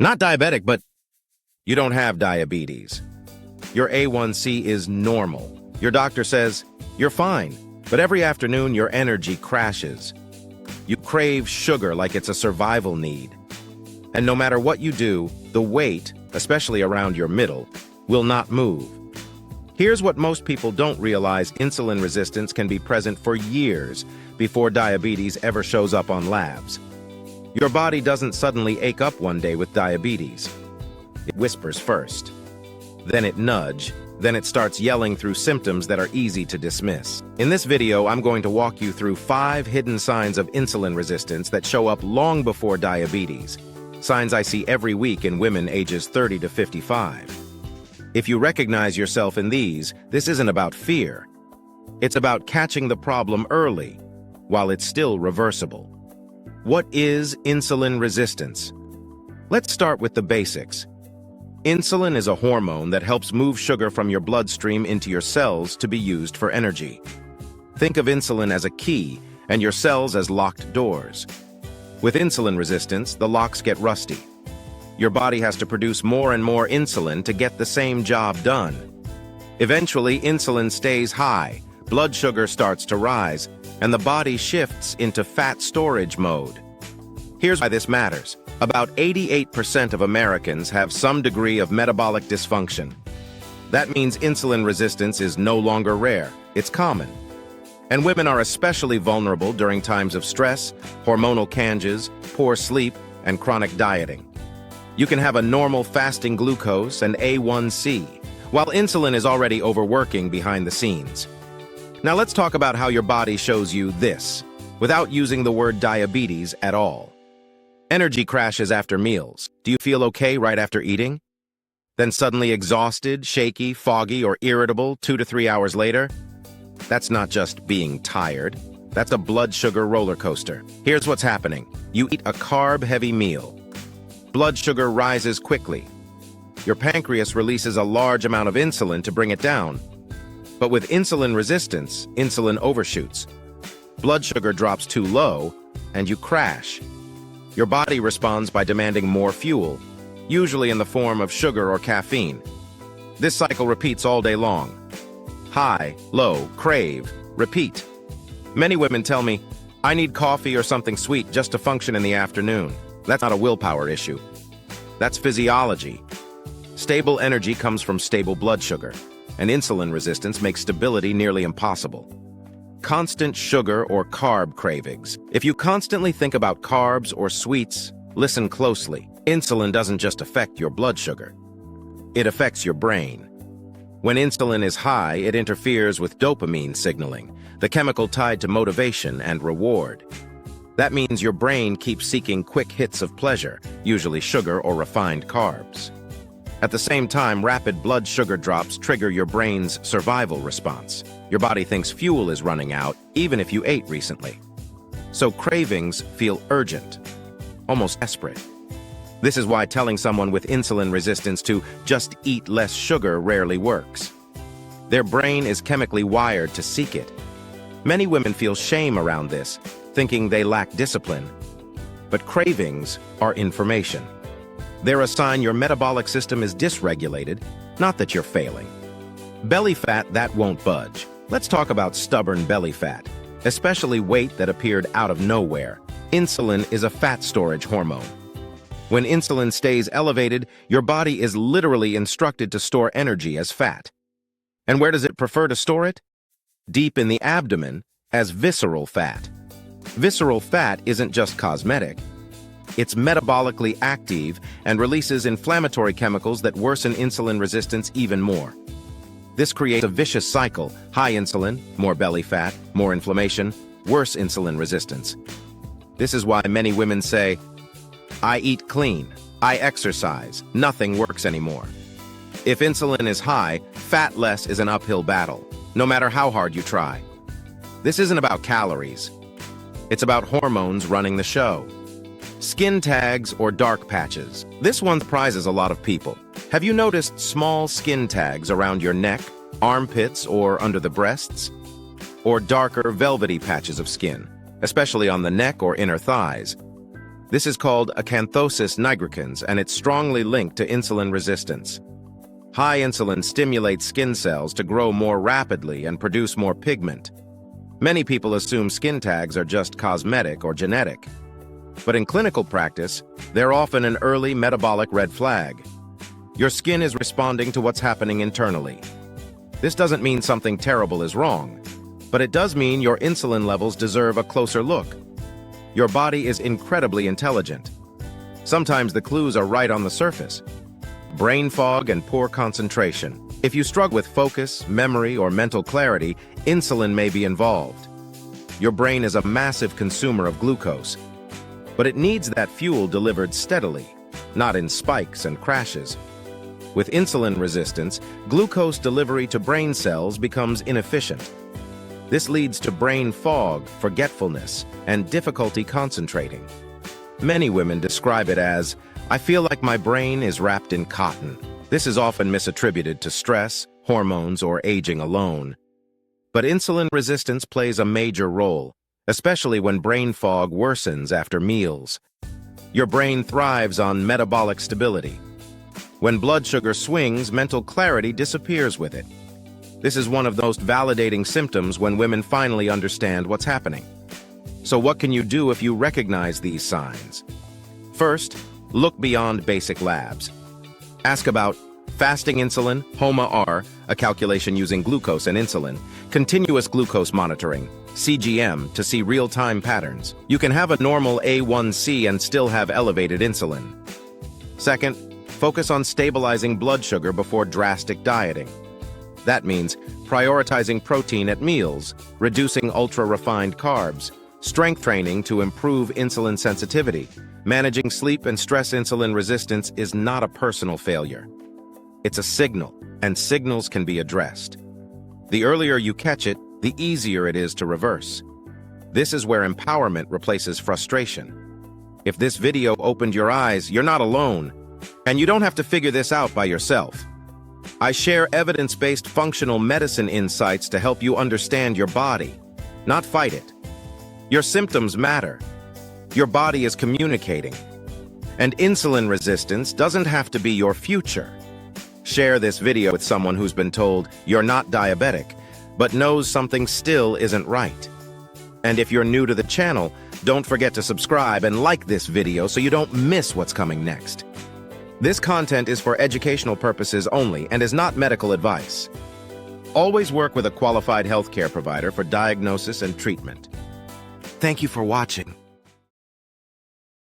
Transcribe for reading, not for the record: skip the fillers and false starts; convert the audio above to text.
Not diabetic, but you don't have diabetes. Your A1C is normal. Your doctor says, you're fine, but every afternoon your energy crashes. You crave sugar like it's a survival need. And no matter what you do, the weight, especially around your middle, will not move. Here's what most people don't realize: insulin resistance can be present for years before diabetes ever shows up on labs. Your body doesn't suddenly ache up one day with diabetes. It whispers first. Then it nudges. Then it starts yelling through symptoms that are easy to dismiss. In this video, I'm going to walk you through 5 hidden signs of insulin resistance that show up long before diabetes. Signs I see every week in women ages 30 to 55. If you recognize yourself in these, this isn't about fear. It's about catching the problem early, while it's still reversible. What is insulin resistance? Let's start with the basics. Insulin is a hormone that helps move sugar from your bloodstream into your cells to be used for energy. Think of insulin as a key and your cells as locked doors. With insulin resistance, the locks get rusty. Your body has to produce more and more insulin to get the same job done. Eventually, insulin stays high, blood sugar starts to rise, and the body shifts into fat storage mode. Here's why this matters. About 88% of Americans have some degree of metabolic dysfunction. That means insulin resistance is no longer rare, it's common. And women are especially vulnerable during times of stress, hormonal changes, poor sleep, and chronic dieting. You can have a normal fasting glucose and A1C, while insulin is already overworking behind the scenes. Now let's talk about how your body shows you this, without using the word diabetes at all. Energy crashes after meals. Do you feel okay right after eating? Then suddenly exhausted, shaky, foggy, or irritable 2 to 3 hours later? That's not just being tired. That's a blood sugar roller coaster. Here's what's happening. You eat a carb-heavy meal. Blood sugar rises quickly. Your pancreas releases a large amount of insulin to bring it down. But with insulin resistance, insulin overshoots. Blood sugar drops too low, and you crash. Your body responds by demanding more fuel, usually in the form of sugar or caffeine. This cycle repeats all day long. High, low, crave, repeat. Many women tell me, I need coffee or something sweet just to function in the afternoon. That's not a willpower issue. That's physiology. Stable energy comes from stable blood sugar, and insulin resistance makes stability nearly impossible. Constant sugar or carb cravings. If you constantly think about carbs or sweets, listen closely. Insulin doesn't just affect your blood sugar. It affects your brain. When insulin is high, it interferes with dopamine signaling, the chemical tied to motivation and reward. That means your brain keeps seeking quick hits of pleasure, usually sugar or refined carbs. At the same time, rapid blood sugar drops trigger your brain's survival response. Your body thinks fuel is running out, even if you ate recently. So cravings feel urgent, almost desperate. This is why telling someone with insulin resistance to just eat less sugar rarely works. Their brain is chemically wired to seek it. Many women feel shame around this, thinking they lack discipline. But cravings are information. They're a sign your metabolic system is dysregulated, not that you're failing. Belly fat that won't budge. Let's talk about stubborn belly fat, especially weight that appeared out of nowhere. Insulin is a fat storage hormone. When insulin stays elevated, your body is literally instructed to store energy as fat. And where does it prefer to store it? Deep in the abdomen, as visceral fat. Visceral fat isn't just cosmetic. It's metabolically active and releases inflammatory chemicals that worsen insulin resistance even more. This creates a vicious cycle: high insulin, more belly fat, more inflammation, worse insulin resistance. This is why many women say, I eat clean, I exercise, nothing works anymore. If insulin is high, fat less is an uphill battle, no matter how hard you try. This isn't about calories. It's about hormones running the show. Skin tags or dark patches. This one surprises a lot of people. Have you noticed small skin tags around your neck, armpits, or under the breasts? Or darker, velvety patches of skin, especially on the neck or inner thighs? This is called acanthosis nigricans, and it's strongly linked to insulin resistance. High insulin stimulates skin cells to grow more rapidly and produce more pigment. Many people assume skin tags are just cosmetic or genetic. But in clinical practice, they're often an early metabolic red flag. Your skin is responding to what's happening internally. This doesn't mean something terrible is wrong, but it does mean your insulin levels deserve a closer look. Your body is incredibly intelligent. Sometimes the clues are right on the surface. Brain fog and poor concentration. If you struggle with focus, memory, or mental clarity, insulin may be involved. Your brain is a massive consumer of glucose, but it needs that fuel delivered steadily, not in spikes and crashes. With insulin resistance, glucose delivery to brain cells becomes inefficient. This leads to brain fog, forgetfulness, and difficulty concentrating. Many women describe it as, "I feel like my brain is wrapped in cotton." This is often misattributed to stress, hormones, or aging alone. But insulin resistance plays a major role, especially when brain fog worsens after meals. Your brain thrives on metabolic stability. When blood sugar swings, mental clarity disappears with it. This is one of the most validating symptoms when women finally understand what's happening. So what can you do if you recognize these signs? First, look beyond basic labs. Ask about fasting insulin, HOMA-R, a calculation using glucose and insulin, continuous glucose monitoring, CGM, to see real-time patterns. You can have a normal A1C and still have elevated insulin. Second, focus on stabilizing blood sugar before drastic dieting. That means prioritizing protein at meals, reducing ultra-refined carbs, strength training to improve insulin sensitivity. Managing sleep and stress. Insulin resistance is not a personal failure. It's a signal, and signals can be addressed. The earlier you catch it, the easier it is to reverse. This is where empowerment replaces frustration. If this video opened your eyes, you're not alone, and you don't have to figure this out by yourself. I share evidence-based functional medicine insights to help you understand your body, not fight it. Your symptoms matter. Your body is communicating. And insulin resistance doesn't have to be your future. Share this video with someone who's been told you're not diabetic, but knows something still isn't right. And if you're new to the channel, don't forget to subscribe and like this video so you don't miss what's coming next. This content is for educational purposes only and is not medical advice. Always work with a qualified healthcare provider for diagnosis and treatment. Thank you for watching.